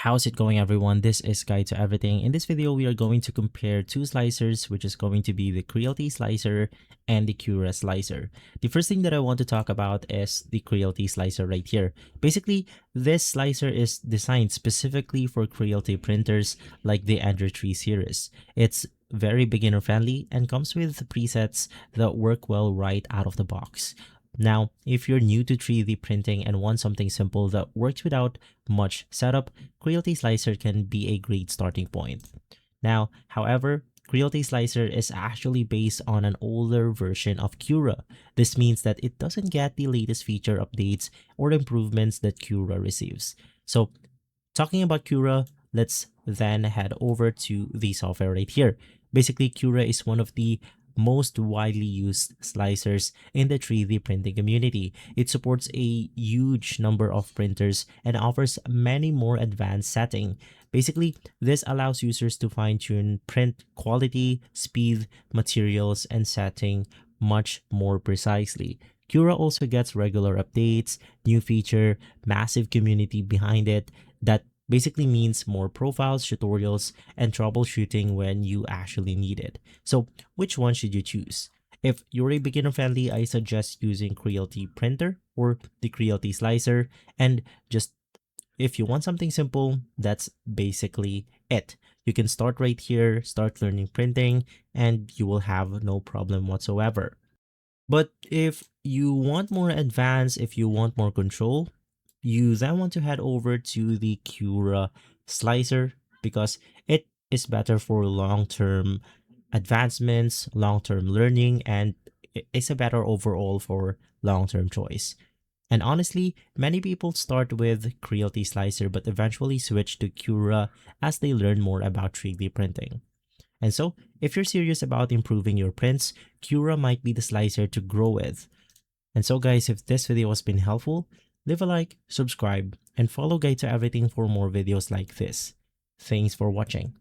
How's it going, everyone? This is Guide to Everything. In this video, we are going to compare two slicers, which is going to be the Creality slicer and the Cura slicer. The first thing that I want to talk about is the Creality slicer right here. Basically, this slicer is designed specifically for Creality printers like the Android 3 series. It's very beginner friendly and comes with presets that work well right out of the box. Now, if you're new to 3D printing and want something simple that works without much setup, Creality Slicer can be a great starting point. Now, however, Creality Slicer is actually based on an older version of Cura. This means that it doesn't get the latest feature updates or improvements that Cura receives. So, talking about Cura, let's then head over to the software right here. Basically, Cura is one of the most widely used slicers in the 3D printing community. It supports a huge number of printers and offers many more advanced settings. Basically, this allows users to fine-tune print quality, speed, materials, and setting much more precisely. Cura also gets regular updates, new feature, massive community behind it that basically means more profiles, tutorials, and troubleshooting when you actually need it. So which one should you choose? If you're a beginner friendly, I suggest using Creality Printer or the Creality Slicer. And just if you want something simple, that's basically it. You can start right here, start learning printing, and you will have no problem whatsoever. But if you want more advanced, if you want more control, you then want to head over to the Cura slicer because it is better for long-term advancements, long-term learning, and it's a better overall for long-term choice. And honestly, many people start with Creality Slicer but eventually switch to Cura as they learn more about 3D printing. And so, if you're serious about improving your prints, Cura might be the slicer to grow with. And so guys, if this video has been helpful, leave a like, subscribe, and follow Guide to Everything for more videos like this. Thanks for watching.